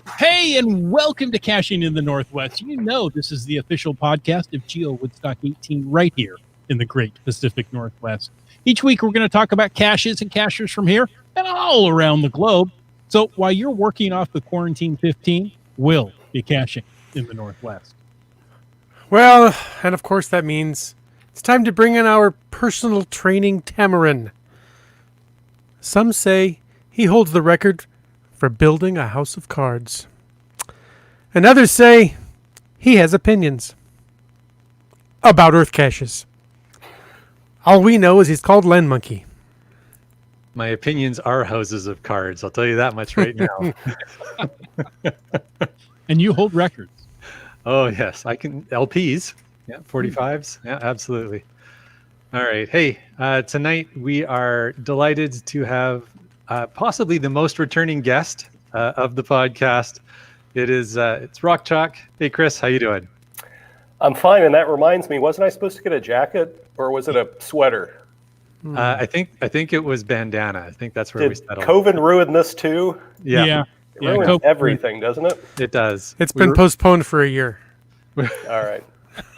Hey, and welcome to Caching in the Northwest. You know this is the official podcast of GeoWoodstock 18 right here in the great Pacific Northwest. Each week we're going to talk about caches and cachers from here and all around the globe. So while you're working off the Quarantine 15, we'll be caching in the Northwest. Well, and of course that means it's time to bring in our personal training Tamarin. Some say he holds the record for building a house of cards. And others say he has opinions about Earth caches. All we know is he's called Len Monkey. My opinions are houses of cards. I'll tell you that much right now. And you hold records. Oh, yes. I can. LPs. Yeah, 45s. Yeah, absolutely. All right. Hey, tonight we are delighted to have possibly the most returning guest of the podcast. It's Rock Chalk. Hey, Chris, how you doing? I'm fine, and that reminds me, wasn't I supposed to get a jacket, or was it a sweater? I think it was bandana. I think that's where we Did settled. COVID ruin this too? Yeah. It ruins everything, doesn't it? It does. It's been postponed for a year. All right.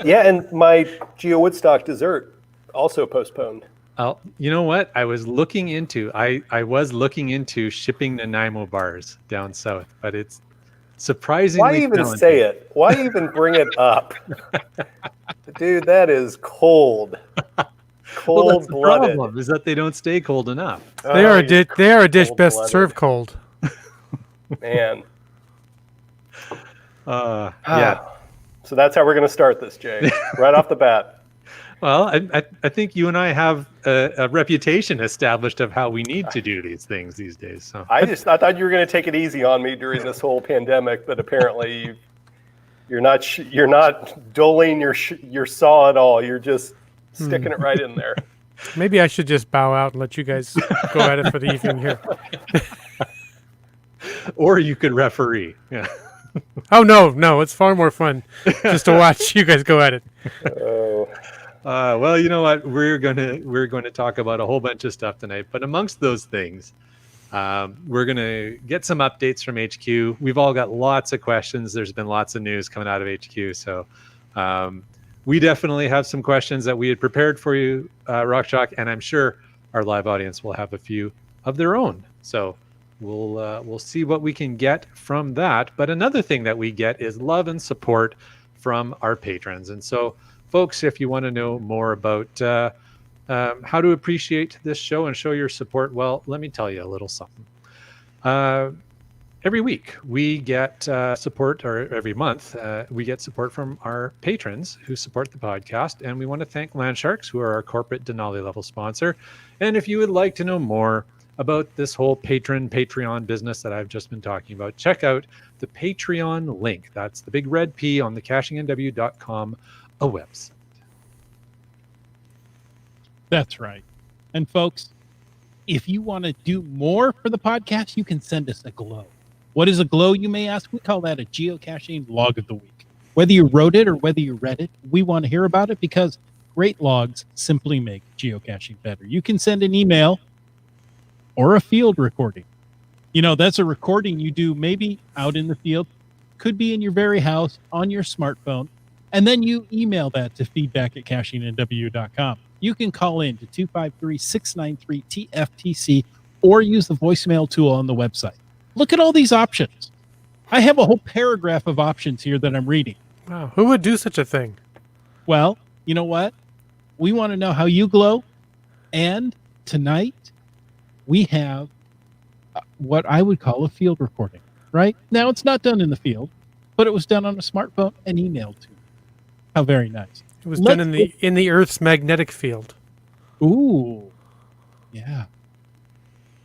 Yeah, and my GeoWoodstock dessert also postponed. Oh, you know what? I was looking into shipping Nanaimo bars down south, but it's surprisingly Why even challenging. say it? Why even bring it up? Dude, that is cold. Well, that's the Cold-blooded. problem, is that they don't stay cold enough. They are a dish best cold-blooded. served cold. Man. Yeah. So that's how we're going to start this, Jay. Right off the bat. Well, I think you and I have a reputation established of how we need to do these things these days. So I thought you were going to take it easy on me during this whole pandemic, but apparently you're not dulling your saw at all. You're just sticking it right in there. Maybe I should just bow out and let you guys go at it for the evening here. Or you could referee. Yeah. Oh, no, it's far more fun just to watch you guys go at it. Oh. Well, you know what? We're going to talk about a whole bunch of stuff tonight. But amongst those things, we're going to get some updates from HQ. We've all got lots of questions. There's been lots of news coming out of HQ. So we definitely have some questions that we had prepared for you, Rock Chalk, and I'm sure our live audience will have a few of their own. So we'll see what we can get from that. But another thing that we get is love and support from our patrons. And so, folks, if you want to know more about how to appreciate this show and show your support, well, let me tell you a little something. Every week we get support, or every month we get support from our patrons who support the podcast. And we want to thank Landsharks, who are our corporate Denali level sponsor. And if you would like to know more about this whole Patreon business that I've just been talking about, check out the Patreon link. That's the big red P on the cachingnw.com a website. That's right. And folks, if you want to do more for the podcast, you can send us a glow. What is a glow, you may ask? We call that a geocaching log of the week. Whether you wrote it or whether you read it, we want to hear about it because great logs simply make geocaching better. You can send an email or a field recording. You know, that's a recording you do maybe out in the field, could be in your very house, on your smartphone, and then you email that to feedback@cachingnw.com. You can call in to 253-693-TFTC or use the voicemail tool on the website. Look at all these options. I have a whole paragraph of options here that I'm reading. Wow, who would do such a thing? Well, you know what? We want to know how you glow. And tonight, we have what I would call a field recording, right? Now, it's not done in the field, but it was done on a smartphone and emailed to you. How very nice. It was done in the Earth's magnetic field. Ooh. Yeah.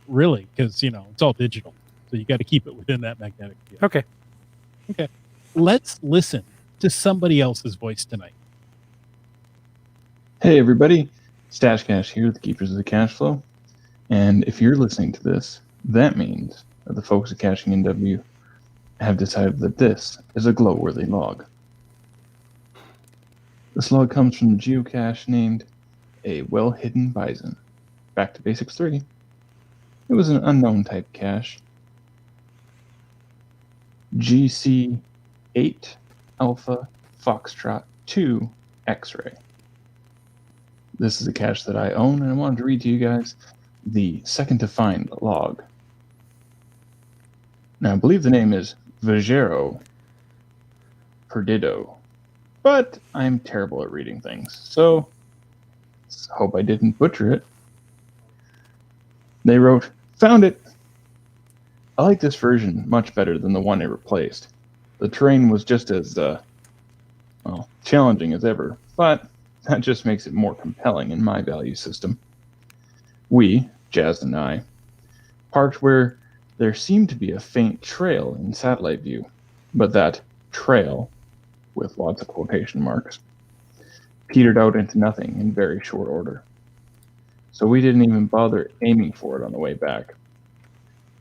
Really, because, it's all digital. So you got to keep it within that magnetic field. Okay. Let's listen to somebody else's voice tonight. Hey everybody, Stash Cash here, the Keepers of the Cash Flow. And if you're listening to this, that means that the folks at Caching NW have decided that this is a glow-worthy log. This log comes from the geocache named A Well-Hidden Bison. Back to Basics 3. It was an unknown type cache. GC8 Alpha Foxtrot 2 X-Ray. This is a cache that I own, and I wanted to read to you guys the second to find log. Now, I believe the name is Vajero Perdido, but I'm terrible at reading things, so hope I didn't butcher it. They wrote, "Found it! I like this version much better than the one it replaced. The terrain was just as, challenging as ever, but that just makes it more compelling in my value system. We, Jazz and I, parked where there seemed to be a faint trail in satellite view, but that trail, with lots of quotation marks, petered out into nothing in very short order. So we didn't even bother aiming for it on the way back.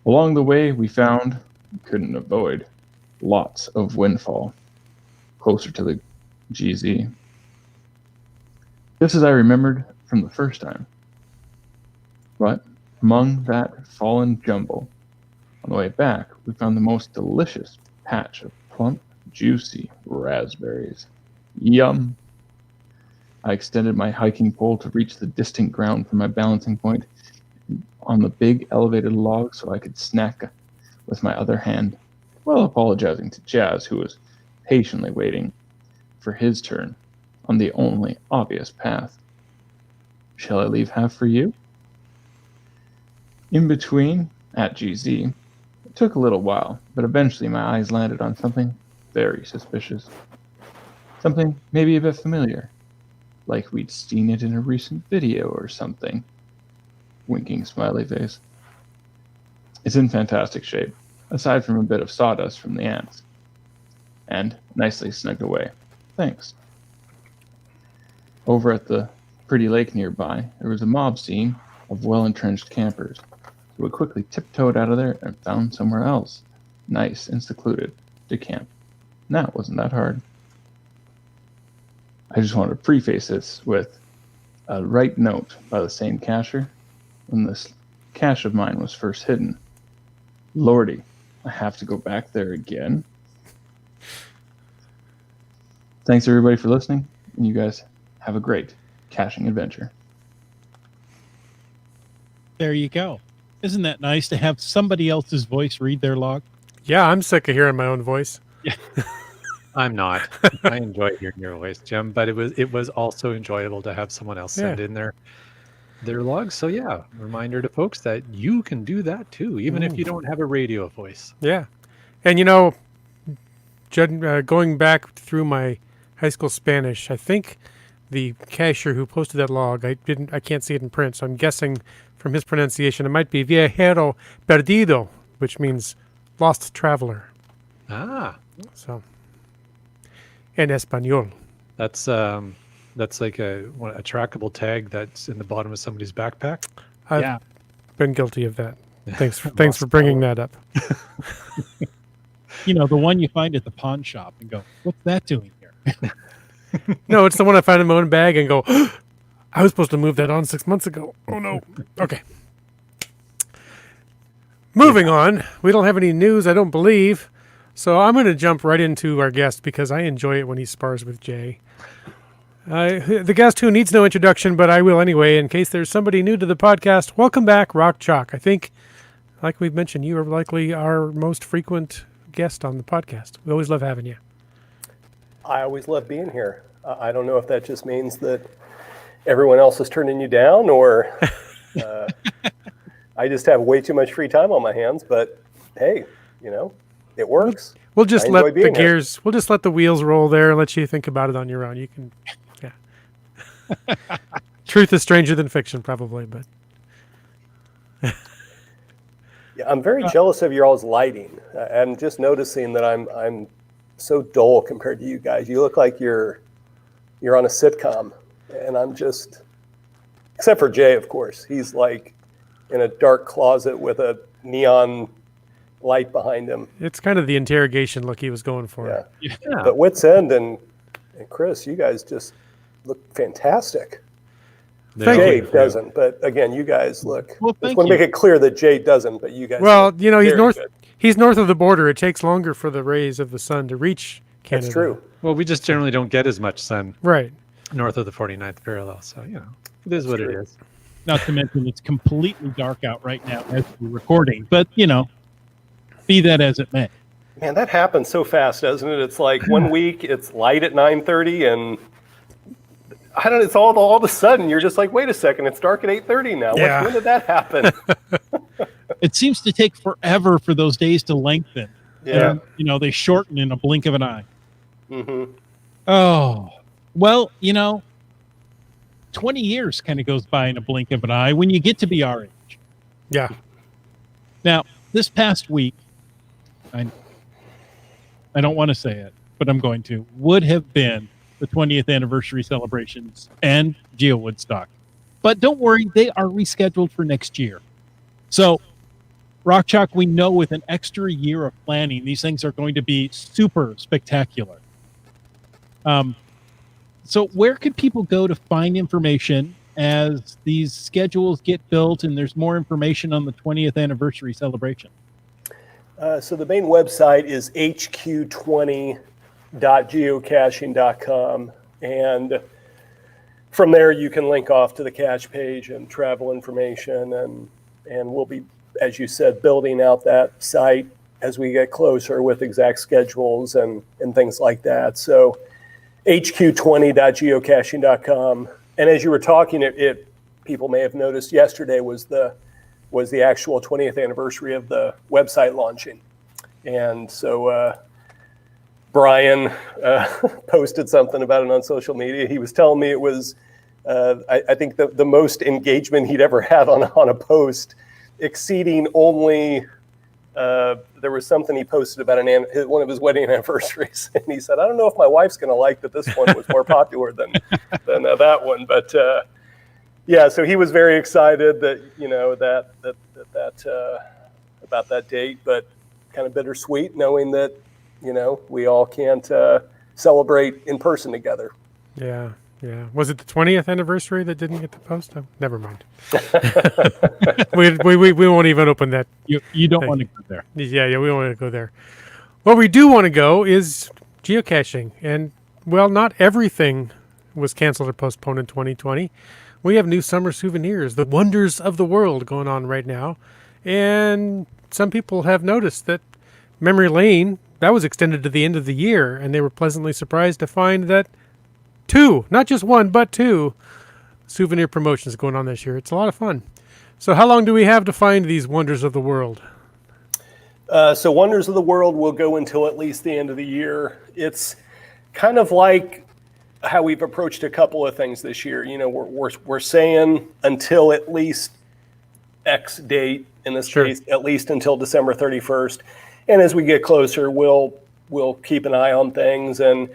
Along the way, we found, couldn't avoid, lots of windfall, closer to the GZ. Just as I remembered from the first time. But among that fallen jumble, on the way back, we found the most delicious patch of plump, juicy raspberries. Yum! I extended my hiking pole to reach the distant ground from my balancing point on the big elevated log so I could snack with my other hand, while apologizing to Jazz, who was patiently waiting for his turn on the only obvious path. Shall I leave half for you? In between, at GZ, it took a little while, but eventually my eyes landed on something very suspicious. Something maybe a bit familiar, like we'd seen it in a recent video or something. Winking smiley face. It's in fantastic shape, aside from a bit of sawdust from the ants. And nicely snugged away. Thanks. Over at the pretty lake nearby, there was a mob scene of well-entrenched campers. So we quickly tiptoed out of there and found somewhere else, nice and secluded, to camp. And that wasn't that hard. I just wanted to preface this with a right note by the same cacher when this cache of mine was first hidden. Lordy, I have to go back there again. Thanks everybody for listening, and you guys have a great caching adventure. There you go. Isn't that nice to have somebody else's voice read their log? Yeah, I'm sick of hearing my own voice. I'm not. I enjoy hearing your voice, Jim, but it was also enjoyable to have someone else send in their logs. So yeah, reminder to folks that you can do that too, even if you don't have a radio voice. Yeah. And you know, Judd, going back through my high school Spanish, I think the cacher who posted that log, I can't see it in print, so I'm guessing from his pronunciation it might be viajero perdido, which means lost traveler. Ah. So en español. That's like a trackable tag that's in the bottom of somebody's backpack. I've been guilty of that. Thanks for bringing that up. You know, the one you find at the pawn shop and go, what's that doing here? No, it's the one I find in my own bag and go, I was supposed to move that on 6 months ago. Oh no. Okay. Moving on. We don't have any news, I don't believe. So I'm going to jump right into our guest because I enjoy it when he spars with Jay. The guest who needs no introduction, but I will anyway, in case there's somebody new to the podcast. Welcome back, Rock Chalk. I think, like we've mentioned, you are likely our most frequent guest on the podcast. We always love having you. I always love being here. I don't know if that just means that everyone else is turning you down, or I just have way too much free time on my hands. But hey, it works. We'll just let the gears. We'll just let the wheels roll there and let you think about it on your own. You can, yeah. Truth is stranger than fiction, probably, but. Yeah, I'm very jealous of your all's lighting. I'm just noticing that I'm so dull compared to you guys. You look like you're on a sitcom, and I'm just, except for Jay, of course. He's like in a dark closet with a neon light behind him. It's kind of the interrogation look he was going for. Yeah. But Wits End and Chris, you guys just look fantastic. Thank Jay you. doesn't, but again, you guys look. Well, Just thank want to you. make it clear that Jay doesn't, but you guys. Well, look he's very north. good. He's north of the border. It takes longer for the rays of the sun to reach Canada. That's true. Well, we just generally don't get as much sun Right. north of the 49th parallel. So, it is what it true. is. Not to mention it's completely dark out right now as we're recording. But be that as it may. Man, that happens so fast, doesn't it? It's like one week it's light at 9:30, and I don't know. It's all of a sudden you're just like, wait a second, it's dark at 8:30 now. Yeah. When did that happen? It seems to take forever for those days to lengthen. Yeah. And, they shorten in a blink of an eye. Mm-hmm. Oh, well, 20 years kind of goes by in a blink of an eye when you get to be our age. Yeah. Now, this past week, I don't want to say it, but I'm going to, would have been the 20th anniversary celebrations and GeoWoodstock. But don't worry, they are rescheduled for next year. So, Rock Chalk, we know with an extra year of planning, these things are going to be super spectacular. So where could people go to find information as these schedules get built and there's more information on the 20th anniversary celebration? So the main website is hq20.geocaching.com, and from there you can link off to the cache page and travel information, and we'll be, as you said, building out that site as we get closer with exact schedules and things like that. So hq20.geocaching.com. And as you were talking, it people may have noticed yesterday was the actual 20th anniversary of the website launching. And so Brian posted something about it on social media. He was telling me it was, I think, the most engagement he'd ever had on a post, exceeding only, there was something he posted about one of his wedding anniversaries. And he said, I don't know if my wife's going to like that this one was more popular than that one. But yeah, so he was very excited that, about that date, but kind of bittersweet knowing that, we all can't celebrate in person together. Yeah. Yeah. Was it the 20th anniversary that didn't get the post? Oh, never mind. we won't even open that. You don't want to go there. Yeah, we don't want to go there. What we do want to go is geocaching. And, well, not everything was canceled or postponed in 2020. We have new summer souvenirs, the wonders of the world going on right now. And some people have noticed that Memory Lane, that was extended to the end of the year, and they were pleasantly surprised to find that 2, not just 1, but 2 souvenir promotions going on this year. It's a lot of fun. So how long do we have to find these wonders of the world? So Wonders of the World will go until at least the end of the year. It's kind of like how we've approached a couple of things this year. We're saying until at least X date, in this case, at least until December 31st. And as we get closer, we'll keep an eye on things. And,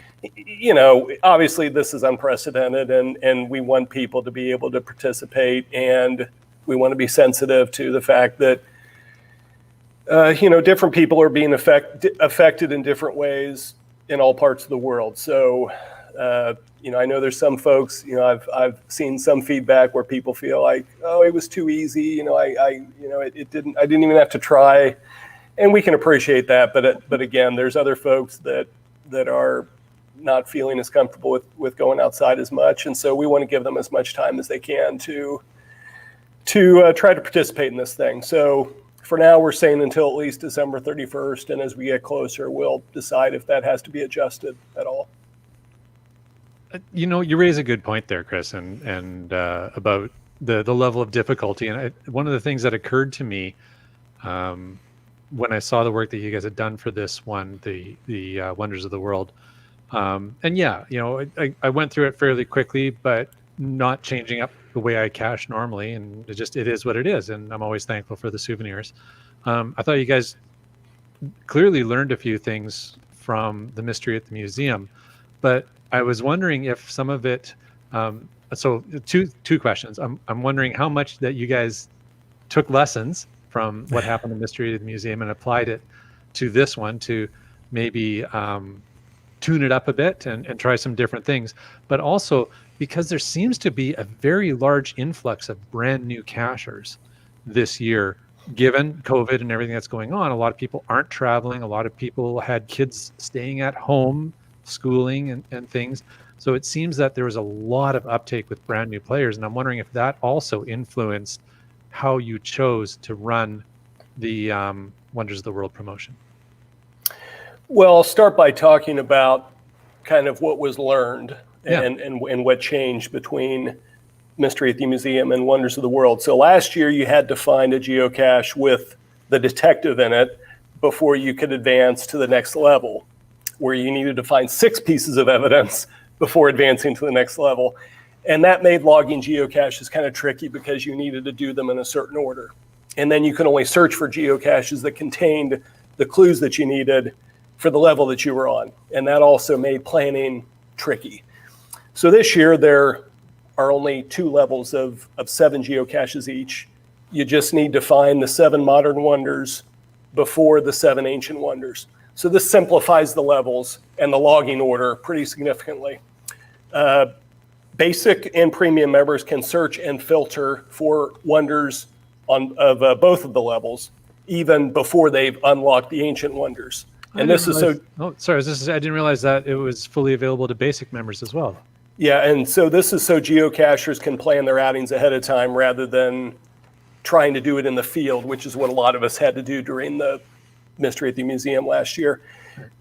obviously this is unprecedented, and we want people to be able to participate, and we want to be sensitive to the fact that, different people are being affected in different ways in all parts of the world. So, I know there's some folks, I've seen some feedback where people feel like, oh, it was too easy. I didn't even have to try. And we can appreciate that. But again, there's other folks that are not feeling as comfortable with going outside as much. And so we want to give them as much time as they can to try to participate in this thing. So for now, we're saying until at least December 31st. And as we get closer, we'll decide if that has to be adjusted at all. You raise a good point there, Chris, and about the level of difficulty. And one of the things that occurred to me when I saw the work that you guys had done for this one, the Wonders of the World, and yeah, I went through it fairly quickly, but not changing up the way I cache normally, and it is what it is. And I'm always thankful for the souvenirs. I thought you guys clearly learned a few things from the mystery at the museum, but I was wondering if some of it. So two questions. I'm wondering how much that you guys took lessons from what happened in Mystery at the Museum and applied it to this one to maybe tune it up a bit and try some different things. But also, because there seems to be a very large influx of brand new cachers this year. Given COVID and everything that's going on, a lot of people aren't traveling. A lot of people had kids staying at home, schooling and things. So it seems that there was a lot of uptake with brand new players. And I'm wondering if that also influenced how you chose to run the Wonders of the World promotion. Well, I'll start by talking about kind of what was learned Yeah. and what changed between Mystery at the Museum and Wonders of the World. So last year you had to find a geocache with the detective in it before you could advance to the next level, where you needed to find 6 pieces of evidence before advancing to the next level. And that made logging geocaches kind of tricky because you needed to do them in a certain order. And then you could only search for geocaches that contained the clues that you needed for the level that you were on. And that also made planning tricky. So this year there are only 2 levels of 7 geocaches each. You just need to find the 7 modern wonders before the 7 ancient wonders. So this simplifies the levels and the logging order pretty significantly. Basic and premium members can search and filter for wonders of both of the levels, even before they've unlocked the ancient wonders. And this is so. Oh, sorry. I didn't realize that it was fully available to basic members as well. Yeah, and so this is so geocachers can plan their outings ahead of time rather than trying to do it in the field, which is what a lot of us had to do during the Mystery at the Museum last year.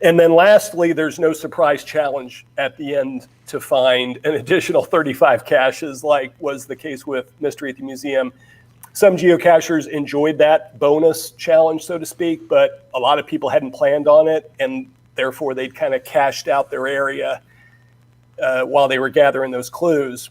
And then lastly, there's no surprise challenge at the end to find an additional 35 caches like was the case with Mystery at the Museum. Some geocachers enjoyed that bonus challenge, so to speak, but a lot of people hadn't planned on it, and therefore they'd kind of cached out their area while they were gathering those clues.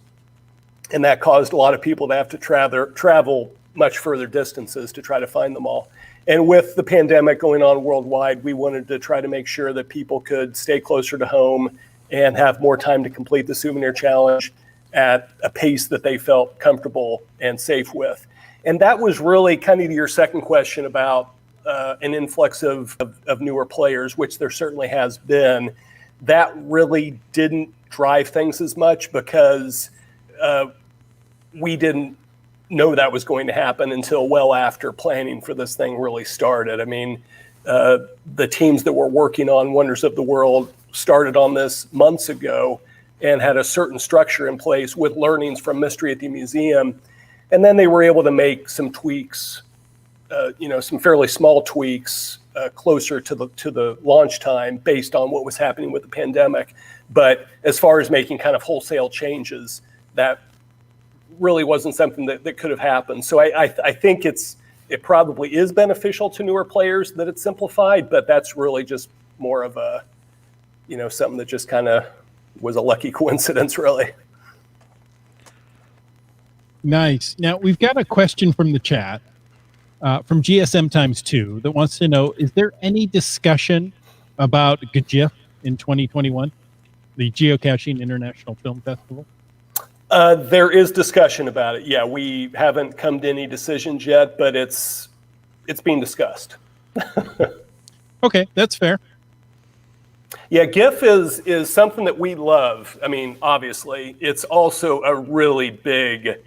And that caused a lot of people to have to travel much further distances to try to find them all. And with the pandemic going on worldwide, we wanted to try to make sure that people could stay closer to home and have more time to complete the souvenir challenge at a pace that they felt comfortable and safe with. And that was really kind of to your second question about an influx of newer players, which there certainly has been. That really didn't drive things as much because we didn't know that was going to happen until well after planning for this thing really started. I mean, the teams that were working on Wonders of the World started on this months ago and had a certain structure in place with learnings from Mystery at the Museum. And then they were able to make some tweaks, some fairly small tweaks closer to the launch time based on what was happening with the pandemic. But as far as making kind of wholesale changes, that really wasn't something that could have happened. So I think it probably is beneficial to newer players that it's simplified, but that's really just more of a, something that just kind of was a lucky coincidence, really. Nice. Now we've got a question from the chat from GSM times 2 that wants to know, is there any discussion about GIF in 2021, the Geocaching International Film Festival? There is discussion about it. Yeah, we haven't come to any decisions yet, but it's being discussed. Okay, that's fair. Yeah, GIF is something that we love. I mean, obviously, it's also a really big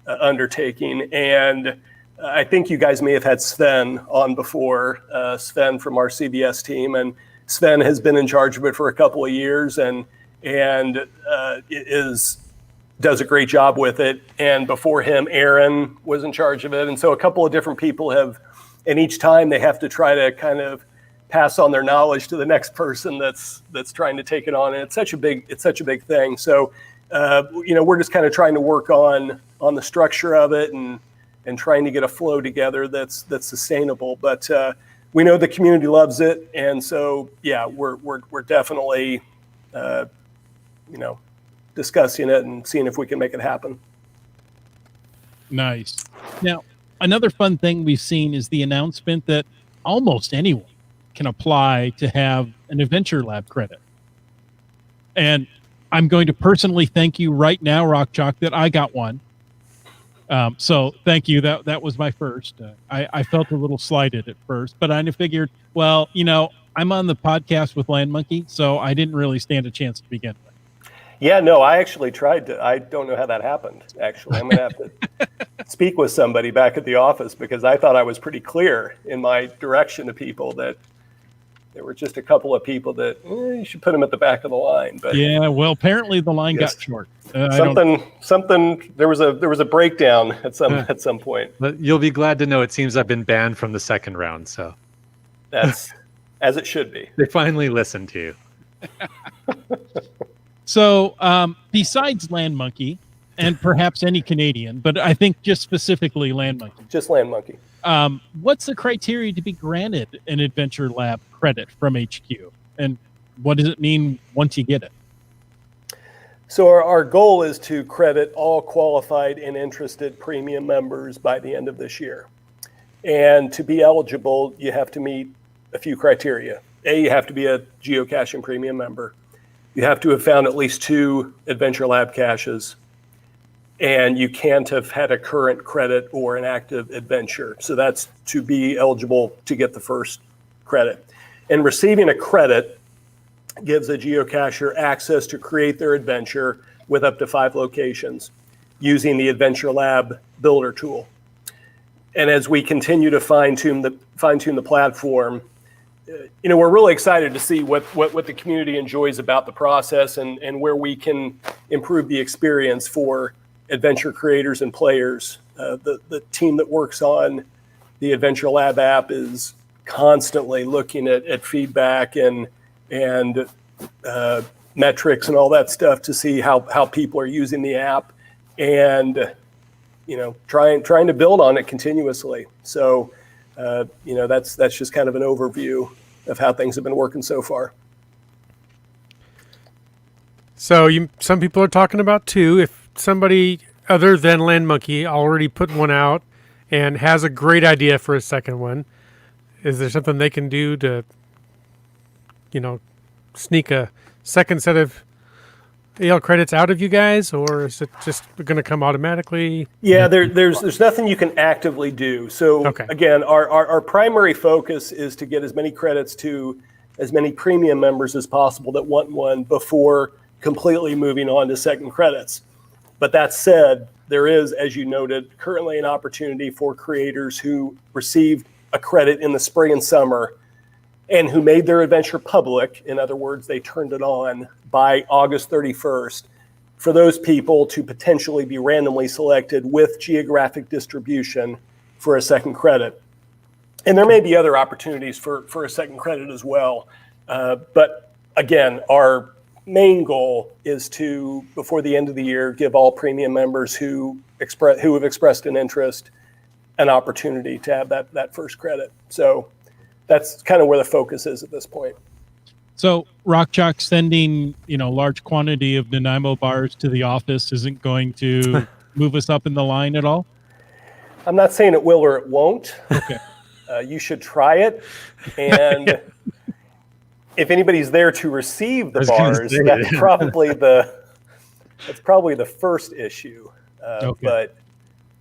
undertaking, and I think you guys may have had Sven on before, Sven from our CBS team, and Sven has been in charge of it for a couple of years, and does a great job with it. And before him, Aaron was in charge of it, and so a couple of different people have, and each time they have to try to kind of pass on their knowledge to the next person that's trying to take it on, and it's such a big thing. So we're just kind of trying to work on the structure of it and trying to get a flow together that's sustainable. But we know the community loves it, and so yeah, we're definitely discussing it and seeing if we can make it happen. Nice. Now, another fun thing we've seen is the announcement that almost anyone can apply to have an Adventure Lab credit. And I'm going to personally thank you right now, Rock Chalk, that I got one. So thank you. That was my first. I felt a little slighted at first, but I figured, well, I'm on the podcast with Land Monkey, so I didn't really stand a chance to begin with. Yeah, no, I actually tried to. I don't know how that happened, actually. I'm going to have to speak with somebody back at the office because I thought I was pretty clear in my direction to people that there were just a couple of people that you should put them at the back of the line. But Yeah, well, apparently the line Yes. got short. I don't. something. There was a breakdown at some point. But you'll be glad to know it seems I've been banned from the second round, so That's as it should be. they finally listened to you. So, besides Land Monkey, and perhaps any Canadian, but I think just specifically Land Monkey, Just Land Monkey. what's the criteria to be granted an Adventure Lab credit from HQ? And what does it mean once you get it? So our goal is to credit all qualified and interested premium members by the end of this year. And to be eligible, you have to meet a few criteria. A, you have to be a geocaching premium member. You have to have found at least 2 Adventure Lab caches. And you can't have had a current credit or an active adventure. So that's to be eligible to get the first credit. And receiving a credit gives a geocacher access to create their adventure with up to 5 locations using the Adventure Lab Builder tool. And as we continue to fine-tune the platform, we're really excited to see what the community enjoys about the process and where we can improve the experience for adventure creators and players. The team that works on the Adventure Lab app is constantly looking at feedback and metrics and all that stuff to see how people are using the app and trying to build on it continuously. So that's just kind of an overview of how things have been working so far. So some people are talking about 2. If somebody other than Land Monkey already put one out and has a great idea for a second one, is there something they can do to, sneak a second set of AL credits out of you guys, or is it just going to come automatically? Yeah, there's nothing you can actively do. So Okay. Again, our primary focus is to get as many credits to as many premium members as possible that want one before completely moving on to second credits. But that said, there is, as you noted, currently an opportunity for creators who received a credit in the spring and summer and who made their adventure public. In other words, they turned it on by August 31st, for those people to potentially be randomly selected with geographic distribution for a second credit. And there may be other opportunities for a second credit as well. But again, our main goal is to, before the end of the year, give all premium members who have expressed an interest an opportunity to have that first credit. So that's kind of where the focus is at this point. So Rock Chalk sending, large quantity of Nanaimo bars to the office isn't going to move us up in the line at all? I'm not saying it will or it won't. Okay. You should try it. And if anybody's there to receive the bars, that's probably the first issue. Okay. But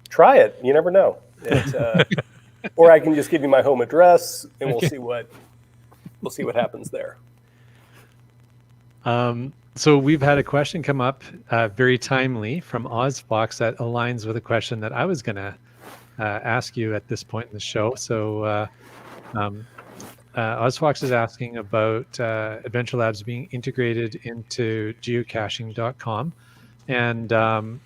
try it. You never know. Or I can just give you my home address and we'll see what happens there. So we've had a question come up very timely from OzFox that aligns with a question that I was going to ask you at this point in the show. So OzFox is asking about Adventure Labs being integrated into geocaching.com. And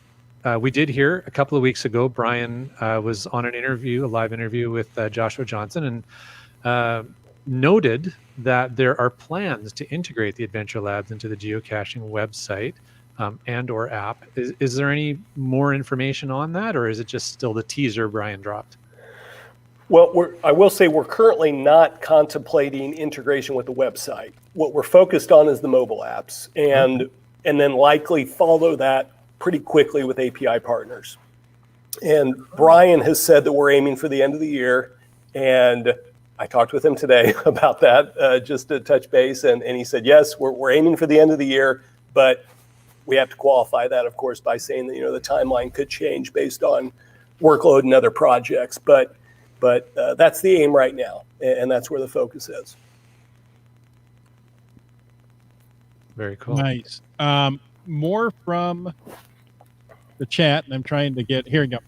we did hear a couple of weeks ago, Brian was on a live interview with Joshua Johnson, and noted that there are plans to integrate the Adventure Labs into the geocaching website and or app. Is there any more information on that, or is it just still the teaser Brian dropped? Well, I will say we're currently not contemplating integration with the website. What we're focused on is the mobile apps, and then likely follow that pretty quickly with API partners. And Brian has said that we're aiming for the end of the year, and I talked with him today about that, just to touch base, and he said, yes, we're aiming for the end of the year, but we have to qualify that, of course, by saying that the timeline could change based on workload and other projects. But that's the aim right now, and that's where the focus is. Very cool. Nice. more from the chat, and I'm trying to get, here we go.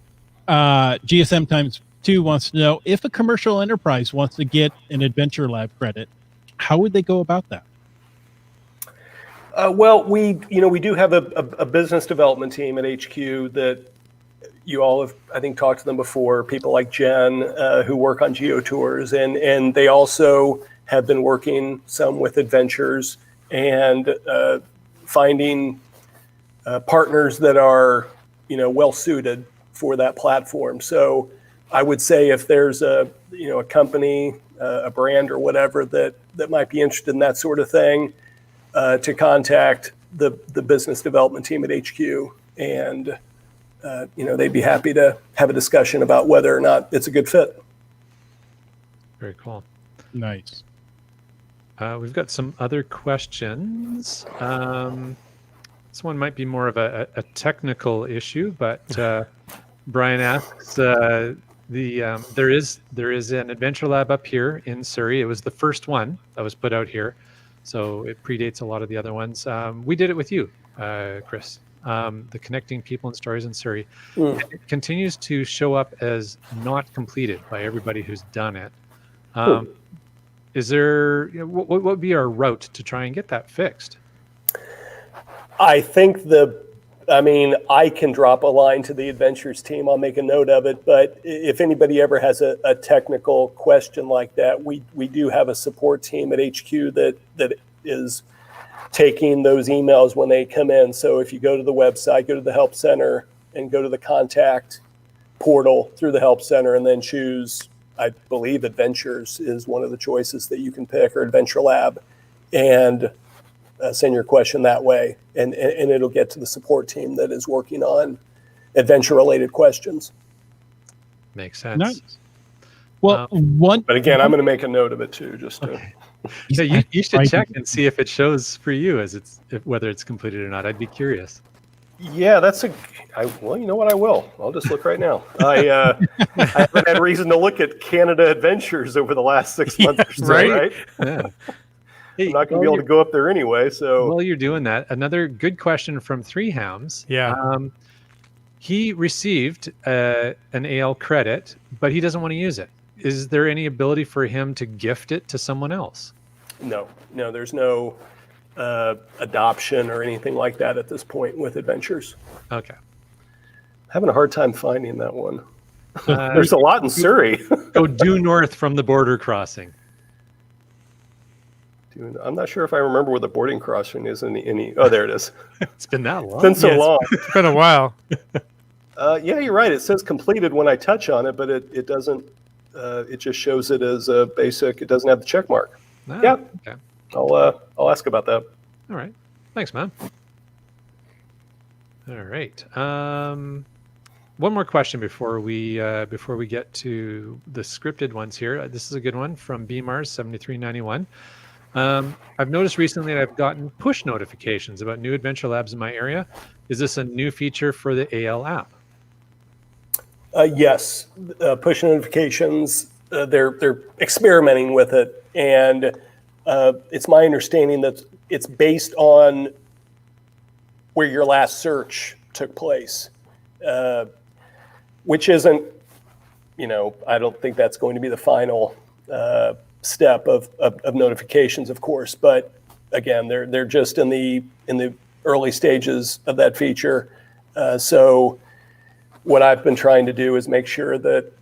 GSM times 2 wants to know if a commercial enterprise wants to get an Adventure Lab credit, how would they go about that? Well, we do have a business development team at HQ that you all have, I think, talked to them before. People like Jen who work on Geo Tours, and they also have been working some with adventures and finding partners that are well suited for that platform. So I would say if there's a company, a brand or whatever that might be interested in that sort of thing, to contact the business development team at HQ, and they'd be happy to have a discussion about whether or not it's a good fit. Very cool. Nice. We've got some other questions. This one might be more of a technical issue, but Brian asks, there is an Adventure Lab up here in Surrey. It was the first one that was put out here, so it predates a lot of the other ones. We did it with you, Chris, the Connecting People and Stories in Surrey. And it continues to show up as not completed by everybody who's done it. Is there, what would be our route to try and get that fixed? I think I can drop a line to the adventures team. I'll make a note of it. But if anybody ever has a technical question like that, we do have a support team at HQ that is taking those emails when they come in. So if you go to the website, go to the help center and go to the contact portal through the help center, and then choose, I believe adventures is one of the choices that you can pick, or Adventure Lab, and send your question that way, and it'll get to the support team that is working on adventure-related questions. Makes sense. Nice. Well, but again, I'm going to make a note of it too, just to. Okay. So you should check and see if it shows for you whether it's completed or not. I'd be curious. Yeah, well, you know what? I will. I'll just look right now. I haven't had reason to look at Canada Adventures over the last 6 months or so, right? Yeah. I'm not going to be able to go up there anyway. So while you're doing that, another good question from Three Hams. Yeah. He received an AL credit, but he doesn't want to use it. Is there any ability for him to gift it to someone else? No, there's no adoption or anything like that at this point with adventures. Okay. Having a hard time finding that one. There's a lot in Surrey. Go due north from the border crossing. I'm not sure if I remember where the boarding crossing is in any. Oh, there it is. It's been that long. It's been so long. It's been a while. Yeah, you're right. It says completed when I touch on it, but it doesn't. It just shows it as a basic. It doesn't have the check mark. Ah, yeah. Okay. I'll ask about that. All right. Thanks, man. All right. One more question before we get to the scripted ones here. This is a good one from BMars 7391. I've noticed recently that I've gotten push notifications about new adventure labs in my area. Is this a new feature for the AL app? Yes, push notifications. They're experimenting with it, and it's my understanding that it's based on where your last search took place, which isn't, I don't think that's going to be the final step of notifications, of course. But again, they're just in the early stages of that feature. So what I've been trying to do is make sure that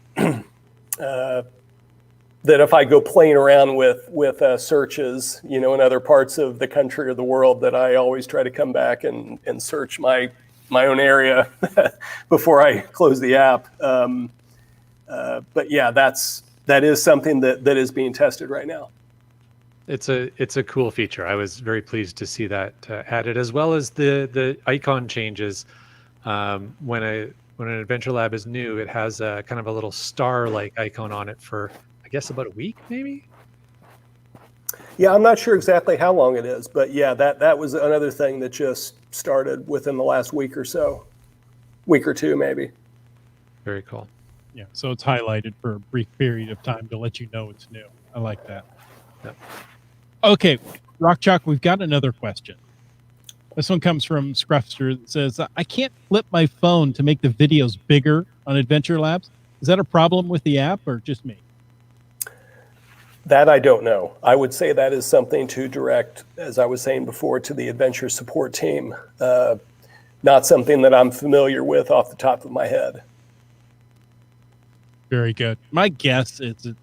that if I go playing around with searches, in other parts of the country or the world, that I always try to come back and search my own area before I close the app. But yeah, that is something that is being tested right now. It's a cool feature. I was very pleased to see that added, as well as the icon changes. When an Adventure Lab is new, it has a kind of a little star-like icon on it for, I guess, about a week, maybe? Yeah, I'm not sure exactly how long it is, but yeah, that was another thing that just started within the last week or so. Week or two, maybe. Very cool. Yeah, so it's highlighted for a brief period of time to let you know it's new. I like that. Yep. Okay, Rock Chalk, we've got another question. This one comes from Scruffster that says, I can't flip my phone to make the videos bigger on Adventure Labs. Is that a problem with the app or just me? That I don't know. I would say that is something to direct, as I was saying before, to the adventure support team. Not something that I'm familiar with off the top of my head. Very good. My guess is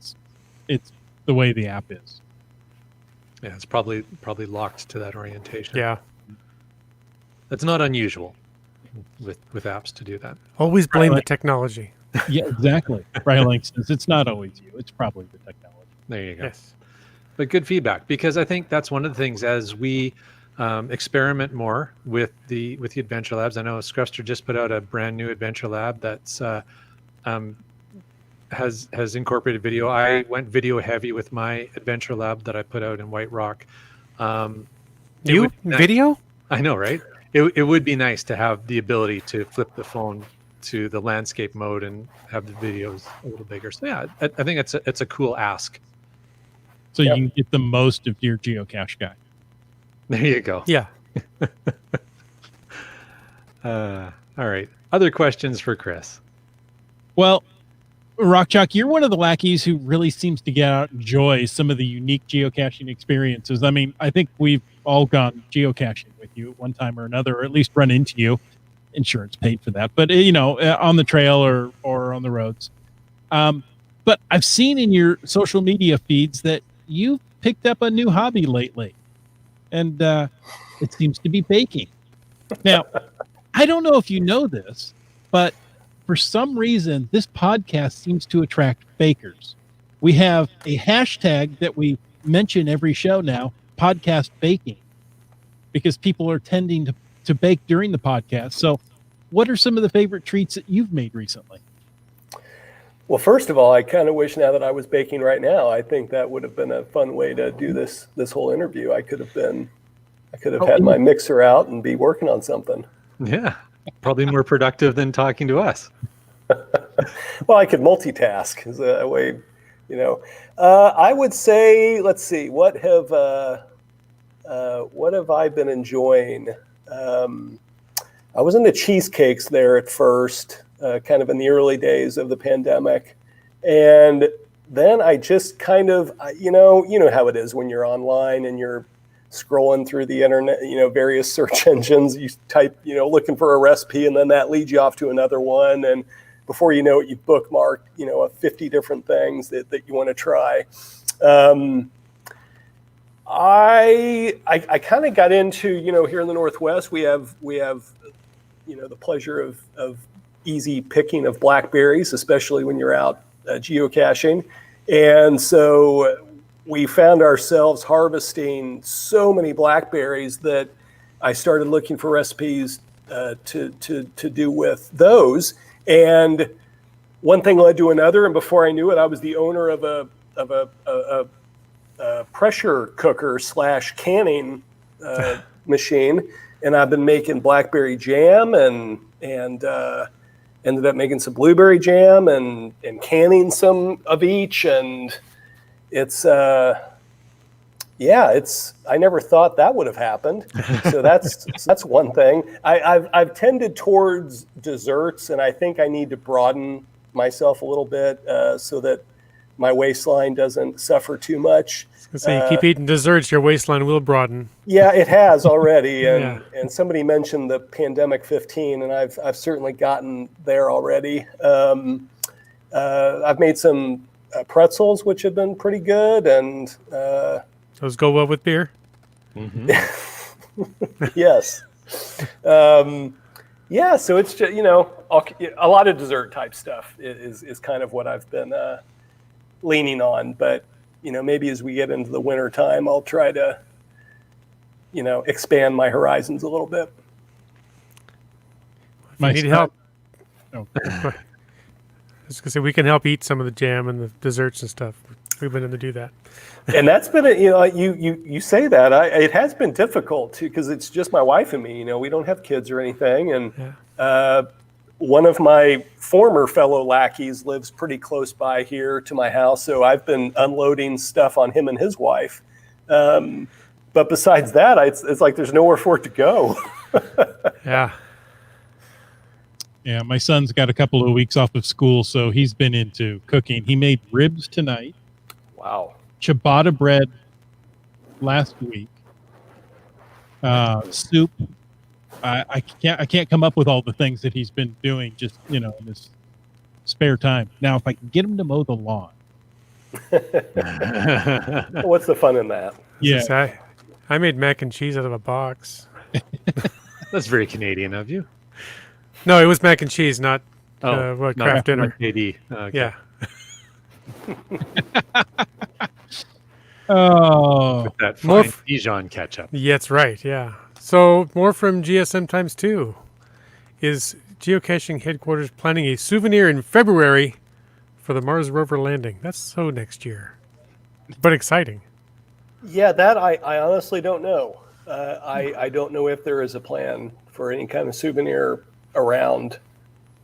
it's the way the app is. Yeah, it's probably locked to that orientation. Yeah. That's not unusual with apps to do that. Always blame Right. the technology. Yeah, exactly. Brylink says it's not always you. It's probably the technology. There you go. Yes. But good feedback, because I think that's one of the things as we experiment more with the Adventure Labs. I know Scruffster just put out a brand new Adventure Lab that's has incorporated video. I went video heavy with my Adventure Lab that I put out in White Rock. Video? I know, right? It would be nice to have the ability to flip the phone to the landscape mode and have the videos a little bigger. So yeah, I think it's a cool ask. So Yep. you can get the most of your geocache guy. There you go. Yeah. All right. Other questions for Chris? Well, Rockchalk, you're one of the lackeys who really seems to get out and enjoy some of the unique geocaching experiences. I mean, I think we've all gone geocaching with you at one time or another, or at least run into you. Insurance paid for that, but on the trail or on the roads. But I've seen in your social media feeds that you've picked up a new hobby lately, and it seems to be baking. Now, I don't know if you know this, but for some reason, this podcast seems to attract bakers. We have a hashtag that we mention every show now, podcast baking, because people are tending to bake during the podcast. So what are some of the favorite treats that you've made recently? Well, first of all, I kind of wish now that I was baking right now. I think that would have been a fun way to do this whole interview. I could have had my mixer out and be working on something. Yeah, probably more productive than talking to us. Well, I could multitask is a way, I would say, let's see, what have I been enjoying? I was into cheesecakes there at first, kind of in the early days of the pandemic. And then I just kind of, you know how it is when you're online and you're scrolling through the internet, various search engines, you type, looking for a recipe, and then that leads you off to another one. And before you know it, you've bookmarked, 50 different things that you want to try. I kind of got into, here in the Northwest, we have the pleasure of easy picking of blackberries, especially when you're out geocaching. And so we found ourselves harvesting so many blackberries that I started looking for recipes to do with those. And one thing led to another, and before I knew it, I was the owner of a pressure cooker / canning machine, and I've been making blackberry jam and ended up making some blueberry jam and canning some of each, and it's I never thought that would have happened. So that's one thing. I've tended towards desserts, and I think I need to broaden myself a little bit so that my waistline doesn't suffer too much. So you keep eating desserts, your waistline will broaden. Yeah, it has already, and Yeah. and somebody mentioned the pandemic 15, and I've certainly gotten there already. I've made some pretzels, which have been pretty good, and Those go well with beer. Mm-hmm. yes, yeah. So it's just a lot of dessert type stuff is kind of what I've been leaning on, but maybe as we get into the winter time, I'll try to expand my horizons a little bit. If you need help. Oh. I was gonna say we can help eat some of the jam and the desserts and stuff. We've been able to do that. And that's been you say that it has been difficult too, because it's just my wife and me. We don't have kids or anything, and one of my former fellow lackeys lives pretty close by here to my house, so I've been unloading stuff on him and his wife. but besides that, it's like there's nowhere for it to go. Yeah. Yeah, my son's got a couple of weeks off of school, so he's been into cooking. He made ribs tonight, Wow. ciabatta bread last week, soup. I can't come up with all the things that he's been doing just in his spare time. Now, if I can get him to mow the lawn, What's the fun in that? yeah, I made mac and cheese out of a box. That's very Canadian of you. No, it was mac and cheese, not No, craft dinner. KD. Okay. Yeah. oh, With that More fine Dijon ketchup. Yeah, that's right. Yeah. So more from GSM times 2. Is geocaching headquarters planning a souvenir in February for the Mars rover landing? That's so next year, but exciting. Yeah, that I honestly don't know. I don't know if there is a plan for any kind of souvenir around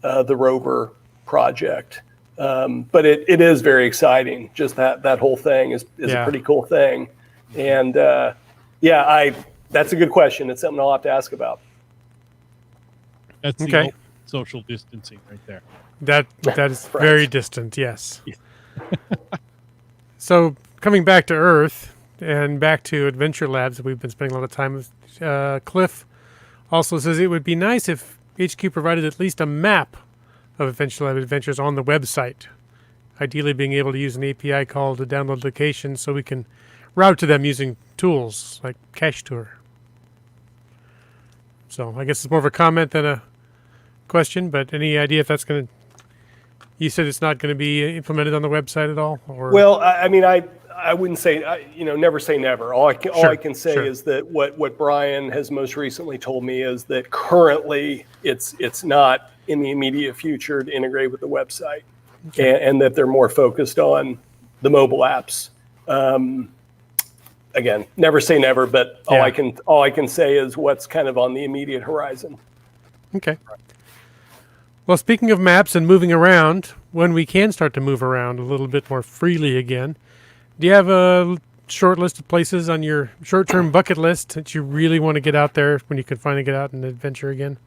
the rover project. But it is very exciting. Just that whole thing is a pretty cool thing. And that's a good question. It's something I'll have to ask about. that's the Okay. old social distancing right there. That is Right. very distant. Yes. So coming back to Earth and back to Adventure Labs that we've been spending a lot of time with, Cliff also says it would be nice if HQ provided at least a map of Adventure Lab adventures on the website. Ideally, being able to use an API call to download locations so we can route to them using tools like Cache Tour. So I guess it's more of a comment than a question, but any idea if that's going to... You said it's not going to be implemented on the website at all? Or Well, I mean, I wouldn't say, never say never. All I can say sure. is that what Brian has most recently told me is that currently it's not in the immediate future to integrate with the website, and that they're more focused on the mobile apps. Again, never say never, but all I can say is what's kind of on the immediate horizon. Okay. Well, speaking of maps and moving around, when we can start to move around a little bit more freely again, do you have a short list of places on your short-term bucket list that you really want to get out there when you can finally get out and adventure again?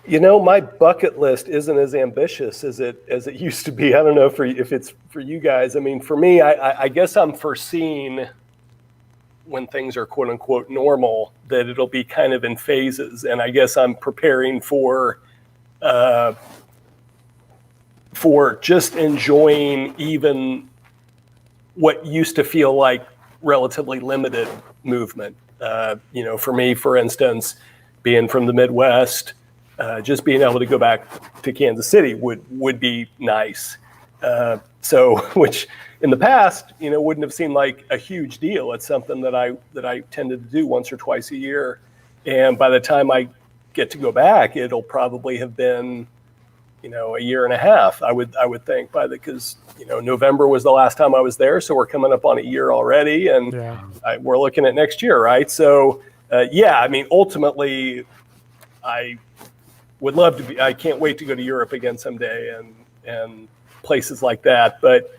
My bucket list isn't as ambitious as it used to be. I don't know if it's for you guys. I mean, for me, I guess I'm foreseeing when things are quote unquote normal that it'll be kind of in phases, and I guess I'm preparing for just enjoying even what used to feel like relatively limited movement. For me, for instance, being from the Midwest, just being able to go back to Kansas City would be nice. Which in the past, wouldn't have seemed like a huge deal. It's something that I tended to do once or twice a year, and by the time I get to go back, it'll probably have been, a year and a half. I would think because November was the last time I was there, so we're coming up on a year already, and we're looking at next year, right? So I mean, ultimately, I would love to be. I can't wait to go to Europe again someday, and places like that. But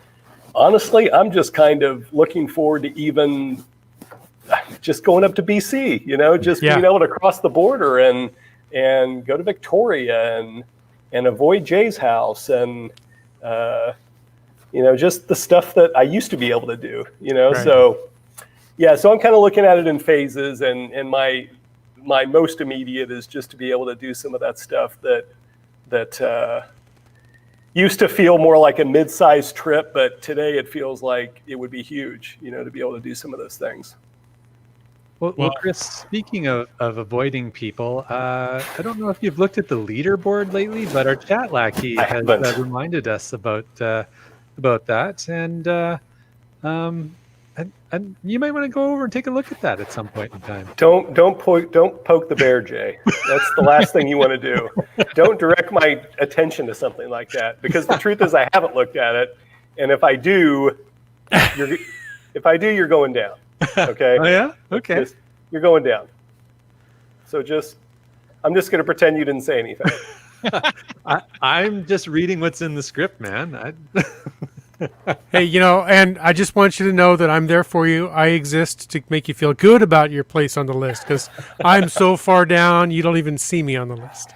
honestly, I'm just kind of looking forward to even just going up to BC. Being able to cross the border and go to Victoria and avoid Jay's house and just the stuff that I used to be able to do. Right. So I'm kind of looking at it in phases, and my most immediate is just to be able to do some of that stuff that used to feel more like a mid-sized trip, but today it feels like it would be huge, to be able to do some of those things. Well, Chris, speaking of avoiding people, I don't know if you've looked at the leaderboard lately, but our chat lackey has reminded us about that, and you might want to go over and take a look at that at some point in time. Don't poke the bear, Jay. That's the last thing you want to do. Don't direct my attention to something like that, because the truth is I haven't looked at it, and if I do, you're going down. Okay. Oh yeah. Okay. You're going down. So I'm just going to pretend you didn't say anything. I'm just reading what's in the script, man. Hey, and I just want you to know that I'm there for you. I exist to make you feel good about your place on the list because I'm so far down, you don't even see me on the list.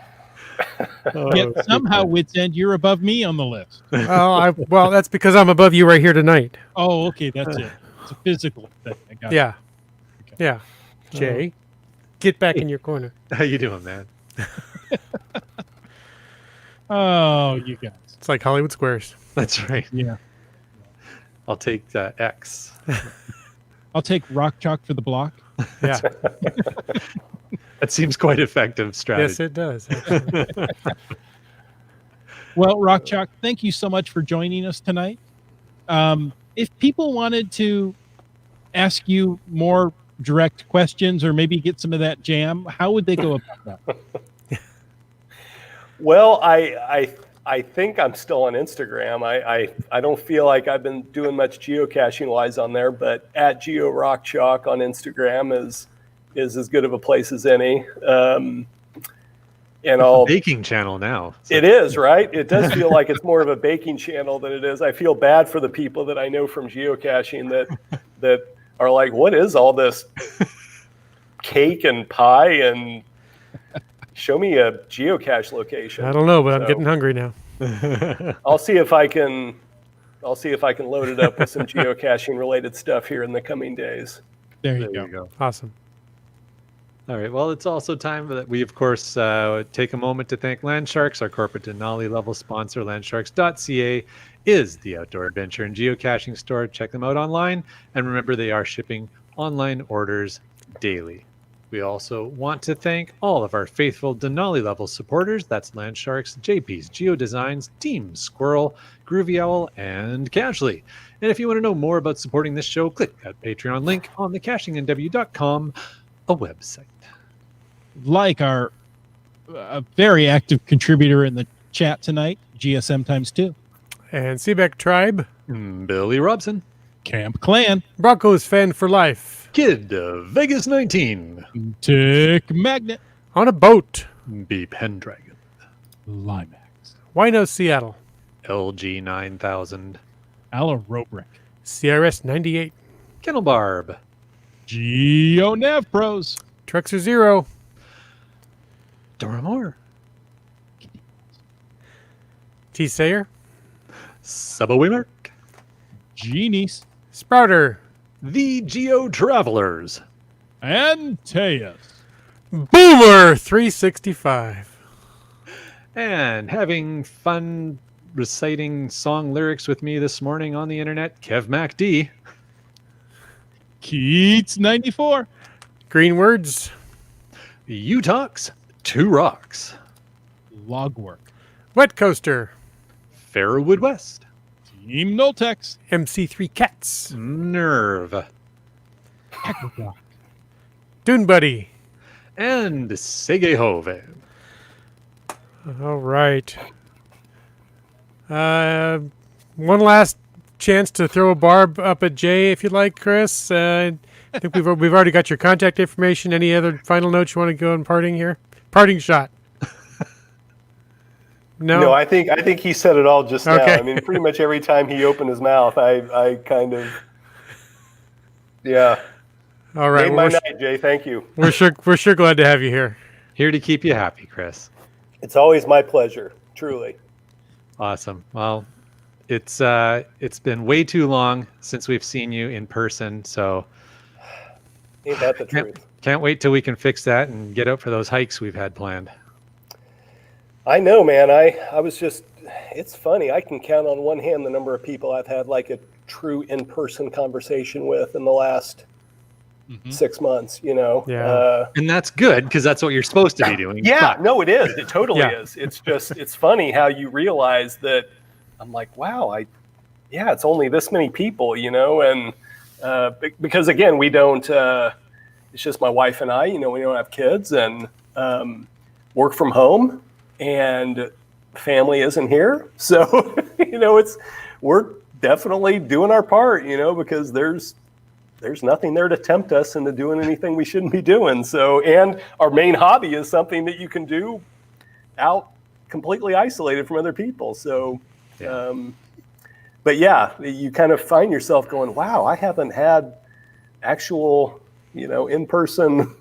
Yet somehow, Wits End, you're above me on the list. Well, that's because I'm above you right here tonight. Oh, okay, that's it. It's a physical thing. I got Yeah. Okay. Yeah. Jay, get back in your corner. How you doing, man? Oh, you guys. It's like Hollywood Squares. That's right. Yeah. I'll take X. I'll take rock chalk for the block. Yeah. That seems quite effective strategy. Yes, it does. Actually. Well, rock chalk, thank you so much for joining us tonight. If people wanted to ask you more direct questions or maybe get some of that jam, how would they go about that? Well, I think I'm still on Instagram. I don't feel like I've been doing much geocaching wise on there, but at GeoRockChalk on Instagram is as good of a place as any. And It's a baking channel now. So. It is, right? It does feel like it's more of a baking channel than it is. I feel bad for the people that I know from geocaching that are like, what is all this cake and pie and show me a geocache location. I don't know, but I'm getting hungry now. I'll see if I can load it up with some geocaching related stuff here in the coming days. There you go. Awesome. All right. Well, it's also time that we, of course, take a moment to thank Landsharks, our corporate Denali level sponsor. Landsharks.ca is the outdoor adventure and geocaching store. Check them out online. And remember, they are shipping online orders daily. We also want to thank all of our faithful Denali level supporters. That's Landsharks, JP's Geodesigns, Team Squirrel, Groovy Owl, and Cashly. And if you want to know more about supporting this show, click that Patreon link on the cachingNW.com, a website. Like our very active contributor in the chat tonight, GSM times 2. And Seabeck Tribe. Billy Robson. Camp Clan. Broncos fan for life. Kid Vegas 19. Tick Magnet. On a boat. B Pendragon. Limax. Wino Seattle. LG 9000. Ala Robrick. CRS 98. Kennel Barb. Geo Nav Pros. Truxer Zero. Dora Moore. T Sayer. Subaway Mark. Genies. Sprouter. The Geo Travelers. And Teus. Boomer 365. And having fun reciting song lyrics with me this morning on the internet, Kev MacD. Keats 94. Green Words. Utox 2 Rocks. Logwork. Wet Coaster. Farrowwood West. Team Noltex. MC3 Cats. Nerve. Aquadoc. Dune Buddy. And Segehove. All right. One last chance to throw a barb up at Jay, if you'd like, Chris. I think we've already got your contact information. Any other final notes you want to go on parting here? Parting shot. No, I think he said it all just now. Okay. I mean, pretty much every time he opened his mouth, I kind of, yeah. All right. Made my night, Jay. Thank you. We're sure glad to have you here. Here to keep you happy, Chris. It's always my pleasure, truly. Awesome. Well, it's been way too long since we've seen you in person, so Ain't that the truth? can't wait till we can fix that and get out for those hikes we've had planned. I know, man. I was just, it's funny. I can count on one hand the number of people I've had like a true in-person conversation with in the last 6 months, Yeah. And that's good because that's what you're supposed to be doing. Yeah, But no, it is. It totally Yeah. is. It's just, it's funny how you realize that I'm like, wow, it's only this many people, and because again, we don't, it's just my wife and I, we don't have kids and work from home and family isn't here. So, we're definitely doing our part, because there's nothing there to tempt us into doing anything we shouldn't be doing. So, and our main hobby is something that you can do out completely isolated from other people. So, but yeah, you kind of find yourself going, wow, I haven't had actual, in-person,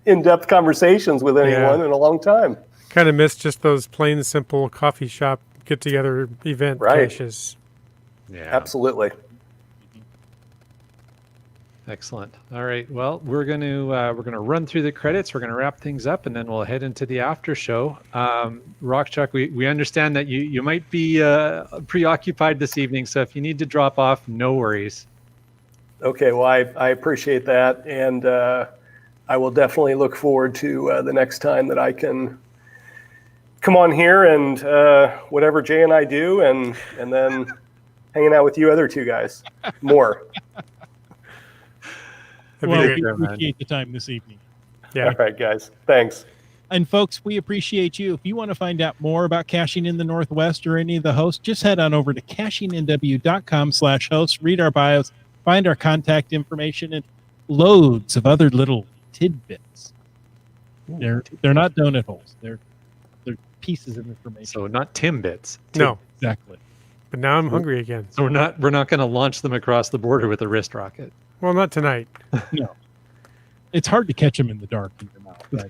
in-depth conversations with anyone in a long time. Kind of miss just those plain, simple coffee shop get-together event Right. caches. Yeah. Absolutely. Excellent. All right. Well, we're gonna run through the credits. We're gonna wrap things up, and then we'll head into the after show. Rockchuck, we understand that you might be preoccupied this evening, so if you need to drop off, no worries. Okay. Well, I appreciate that, and I will definitely look forward to the next time that I can come on here and whatever Jay and I do, and then hanging out with you other two guys more. Well, That'd be we great. appreciate the time this evening. Yeah. All right, guys. Thanks. And folks, we appreciate you. If you want to find out more about Caching in the Northwest or any of the hosts, just head on over to cachingnw.com/hosts, read our bios, find our contact information, and loads of other little tidbits. They're not donut holes. They're pieces of information. So not Timbits. No, Exactly. but now I'm hungry again. So we're not going to launch them across the border with a wrist rocket. Well, not tonight. No. It's hard to catch them in the dark in your mouth. But,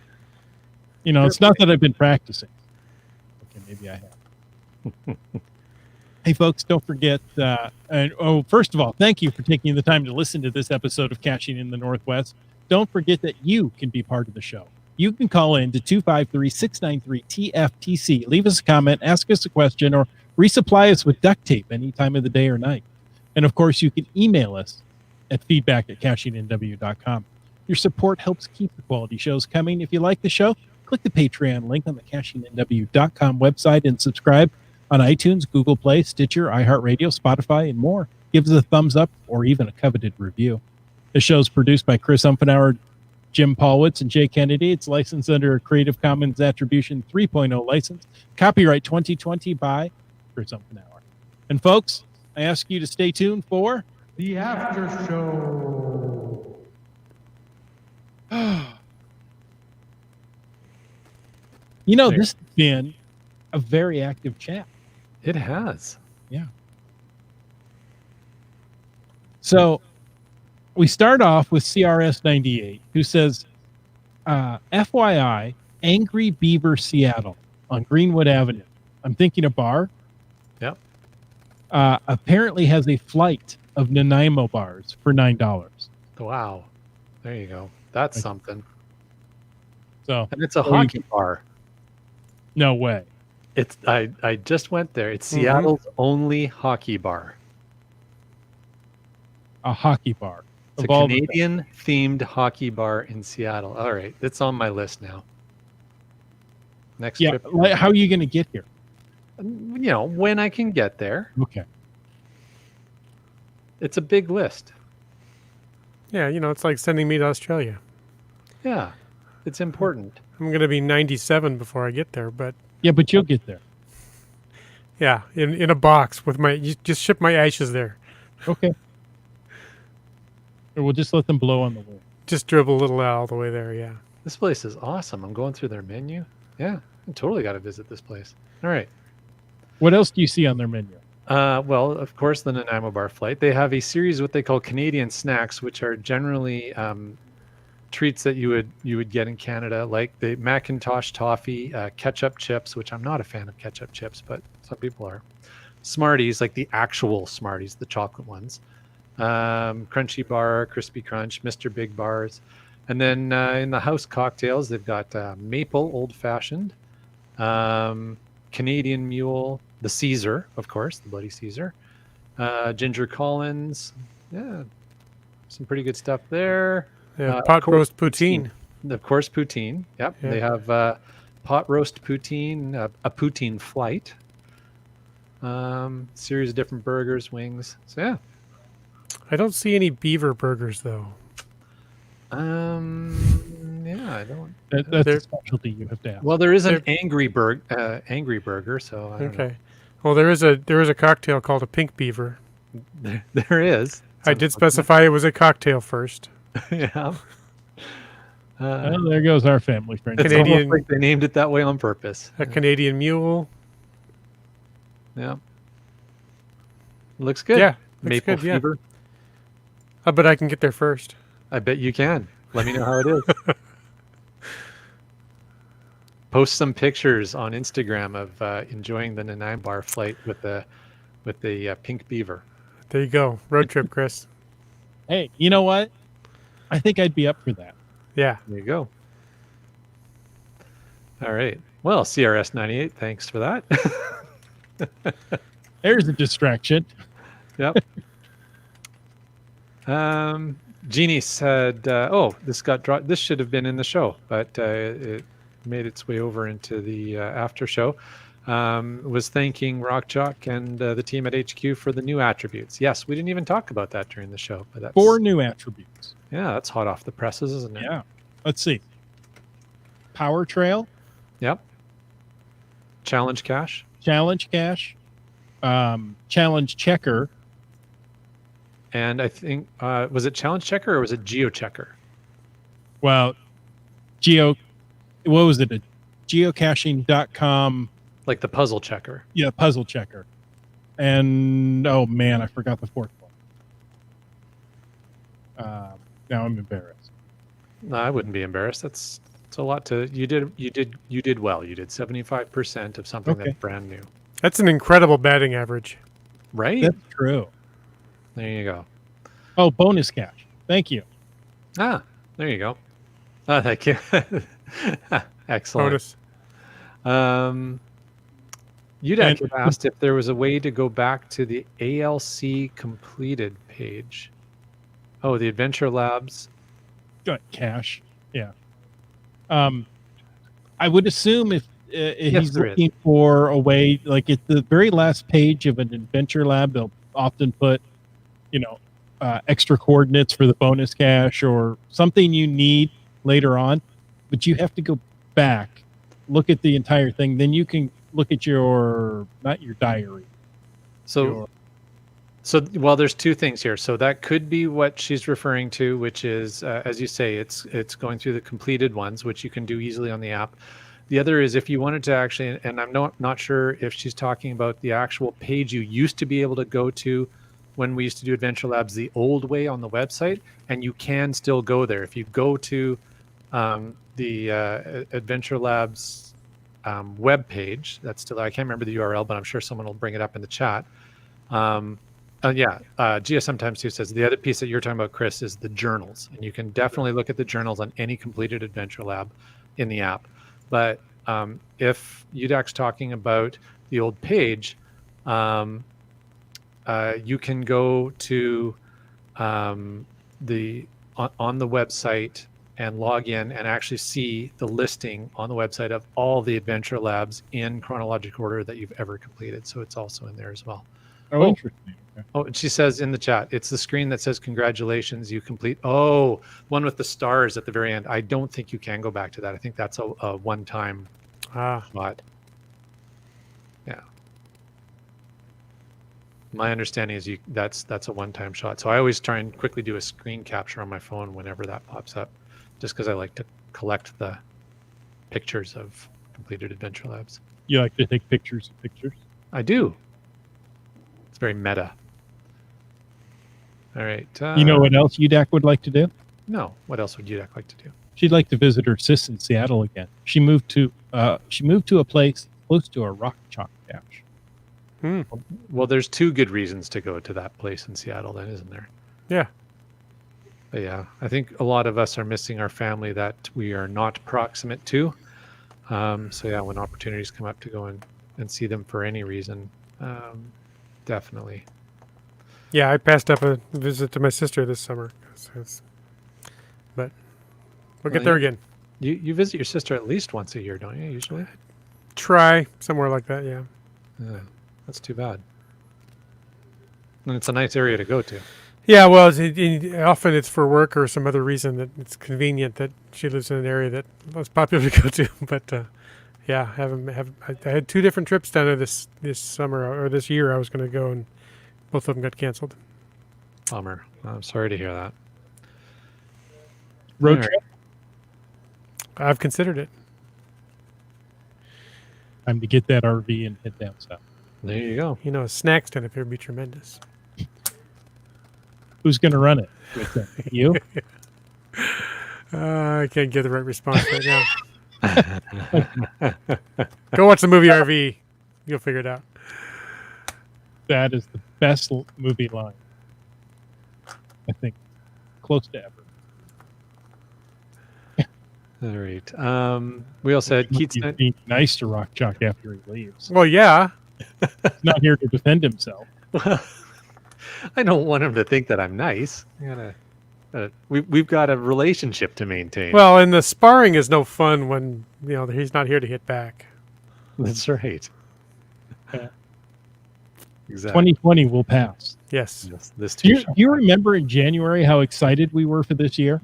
it's not that I've been practicing. Okay, maybe I have. Hey, folks, don't forget. First of all, thank you for taking the time to listen to this episode of Caching in the Northwest. Don't forget that you can be part of the show. You can call in to 253-693-TFTC. Leave us a comment, ask us a question, or resupply us with duct tape any time of the day or night. And, of course, you can email us at feedback@cachingnw.com. Your support helps keep the quality shows coming. If you like the show, click the Patreon link on the cachingnw.com website and subscribe on iTunes, Google Play, Stitcher, iHeartRadio, Spotify, and more. Give us a thumbs up or even a coveted review. The show is produced by Chris Umfenauer, Jim Paulwitz, and Jay Kennedy. It's licensed under a Creative Commons Attribution 3.0 license. Copyright 2020 by Chris Umfenauer. And folks, I ask you to stay tuned for The after show. this has been a very active chat. It has. Yeah. So we start off with CRS98, who says, FYI, Angry Beaver Seattle on Greenwood Avenue. I'm thinking a bar. Yep. Apparently has a flight of Nanaimo bars for $9. Wow. There you go. That's something. So And it's a There you hockey bar. no way. It's I just went there. It's Seattle's only hockey bar. A hockey bar. It's Of a all the Canadian themed hockey bar in Seattle. All right, it's on my list now. Next Yeah. trip, How are you going to get here? when I can get there. Okay. It's a big list. Yeah, it's like sending me to Australia. Yeah, it's important. I'm going to be 97 before I get there, but Yeah, but you'll get there. yeah, in a box with you just ship my ashes there. Okay. Or we'll just let them blow on the wind. Just dribble a little out all the way there, yeah. This place is awesome. I'm going through their menu. Yeah, I totally got to visit this place. All right. What else do you see on their menu? Well, of course, the Nanaimo bar flight. They have a series of what they call Canadian snacks, which are generally treats that you would get in Canada, like the Macintosh toffee, ketchup chips, which I'm not a fan of ketchup chips, but some people are. Smarties, like the actual Smarties, the chocolate ones. Crunchy bar, Crispy Crunch, Mr. Big bars. And then in the house cocktails, they've got maple old fashioned, Canadian mule, the Caesar, of course, the Bloody Caesar, Ginger Collins. Yeah, some pretty good stuff there. Yeah, pot roast poutine. Of course, poutine. Yep. Yeah. They have pot roast poutine, a poutine flight, series of different burgers, wings. So, yeah. I don't see any beaver burgers, though. Yeah, I don't. That's There- a specialty you have to ask. Well, there is an angry burger, so I don't know. Okay. Well, there is a cocktail called a pink beaver. There is. I did specify it was a cocktail first. Yeah. Well, there goes our family friend. It's Canadian- almost like they named it that way on purpose. A Canadian mule. Yeah. Looks good. Yeah, looks Maple good, yeah. fever. But I can get there first. I bet you can. Let me know how it is. Post some pictures on Instagram of enjoying the Nanaimo Bar flight with the pink beaver. There you go. Road trip, Chris. Hey, you know what? I think I'd be up for that. Yeah. There you go. All right. Well, CRS 98, thanks for that. There's a distraction. Yep. Jeannie said, "Oh, this got dropped. This should have been in the show, but it made its way over into the after show." Was thanking Rock Jock and the team at HQ for the new attributes. Yes, we didn't even talk about that during the show, but that's 4 new attributes. yeah, that's hot off the presses, isn't it? Yeah. Let's see. Power Trail, Yep. Challenge cache. Challenge Cache, Challenge Checker. And I think, was it Challenge Checker or was it Geo Checker? Well, what was it? A geocaching.com. Like the puzzle checker. Yeah, puzzle checker. And, oh man, I forgot the fourth one. Now I'm embarrassed. No, I wouldn't be embarrassed. It's a lot to, you did well. You did 75% of something Okay. that's brand new. That's an incredible batting average. Right? That's true. There you go. Oh, bonus cache. Thank you. Ah, there you go. Oh, thank you. Excellent. Bonus. Udak had asked if there was a way to go back to the ALC completed page. Oh, the Adventure Labs. Got cache. Yeah. I would assume if he's there is. looking for a way, like at the very last page of an Adventure Lab, they'll often put, extra coordinates for the bonus cache or something you need later on, but you have to go back, look at the entire thing. Then you can look at not your diary. So, well, there's two things here. So that could be what she's referring to, which is, as you say, it's going through the completed ones, which you can do easily on the app. The other is if you wanted to actually, and I'm not sure if she's talking about the actual page you used to be able to go to when we used to do Adventure Labs the old way on the website, and you can still go there. If you go to the Adventure Labs web page, that's still, I can't remember the URL, but I'm sure someone will bring it up in the chat. Gia sometimes too says the other piece that you're talking about, Chris, is the journals, and you can definitely look at the journals on any completed Adventure Lab in the app. But if Udak's talking about the old page, you can go to on the website and log in and actually see the listing on the website of all the Adventure Labs in chronological order that you've ever completed. So it's also in there as well. Oh, interesting. Okay. Oh, and she says in the chat, it's the screen that says congratulations, you complete. Oh, one with the stars at the very end. I don't think you can go back to that. I think that's a one-time spot. Yeah. My understanding is that's a one-time shot. So I always try and quickly do a screen capture on my phone whenever that pops up, just because I like to collect the pictures of completed Adventure Labs. You like to take pictures of pictures? I do. It's very meta. All right. You know what else UDAC would like to do? No. What else would UDAC like to do? She'd like to visit her sis in Seattle again. She moved to a place close to a rock chalk cache. Well, there's two good reasons to go to that place in Seattle, then, isn't there? Yeah. But yeah, I think a lot of us are missing our family that we are not proximate to. So yeah, when opportunities come up to go and see them for any reason, definitely. Yeah, I passed up a visit to my sister this summer. But we'll get there again. You visit your sister at least once a year, don't you, usually? Try somewhere like that, yeah. Yeah, that's too bad. And it's a nice area to go to. Yeah, well, often it's for work or some other reason that it's convenient that she lives in an area that was popular to go to. But yeah, I had two different trips down there this summer or this year. I was going to go, and both of them got canceled. Bummer. I'm sorry to hear that. Road trip? I've considered it. Time to get that RV and head down south. There you go. You know, a snack stand up here would be tremendous. Who's going to run it? You? I can't get the right response right now. Go watch the movie RV. You'll figure it out. That is the best movie line, I think, close to ever. All right. We also had Keats. He's being nice to Rock Chalk after he leaves. Well, yeah. He's not here to defend himself. I don't want him to think that I'm nice. We've got a relationship to maintain. Well, and the sparring is no fun when he's not here to hit back. That's right. Yeah. Exactly. 2020 will pass. Yes. This Do too. you remember in January how excited we were for this year?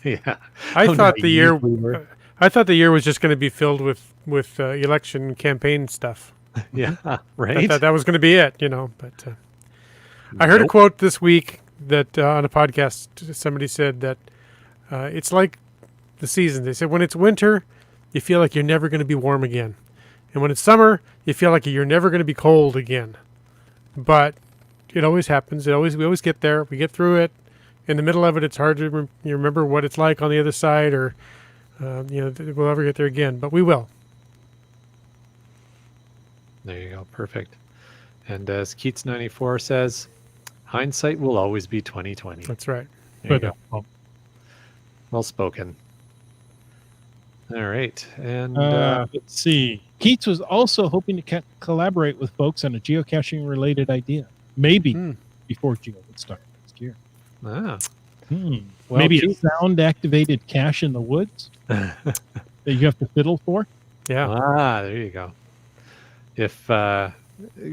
Yeah. I thought the year. naive we were. I thought the year was just going to be filled with election campaign stuff. Yeah. I Right. thought that was going to be it, But I heard a Nope. quote this week that on a podcast somebody said that it's like the season. They said when it's winter, you feel like you're never going to be warm again, and when it's summer, you feel like you're never going to be cold again. But it always happens. We always get there. We get through it. In the middle of it, it's hard to remember what it's like on the other side, or we'll ever get there again. But we will. There you go. Perfect. And as Keats94 says, hindsight will always be 2020. That's right. There you But, go. Well spoken. All right. And let's see. Keats was also hoping to collaborate with folks on a geocaching related idea. Maybe before GeoWoodstock next year. well, Maybe a Keats- sound activated cache in the woods that you have to fiddle for. Yeah. there you go. If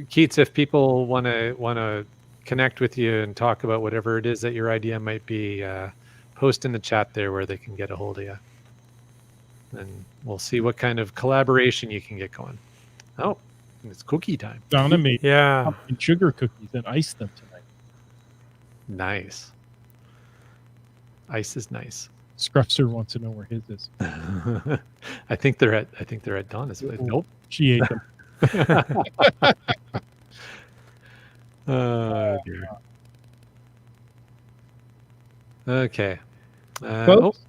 Keats, if people want to connect with you and talk about whatever it is that your idea might be, post in the chat there where they can get a hold of you, and we'll see what kind of collaboration you can get going. Oh, it's cookie time! Donna made Yeah. pumpkin sugar cookies and iced them tonight. Nice. Ice is nice. Scruffser wants to know where his is. I think they're at Donna's place. Nope. She ate them. Oh dear. Okay. Folks?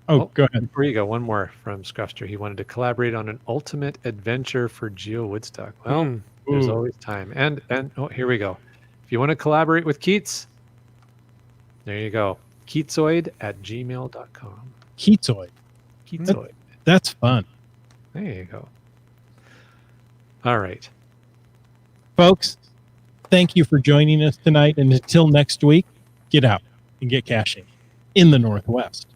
Go ahead. Before you go, one more from Scruffster. He wanted to collaborate on an ultimate adventure for GeoWoodstock. Well, there's Ooh. always time. And here we go. If you want to collaborate with Keats, there you go. Keatsoid@gmail.com. Keatsoid. Keatsoid. That's fun. There you go. All right. Folks, thank you for joining us tonight. And until next week, get out and get caching in the Northwest.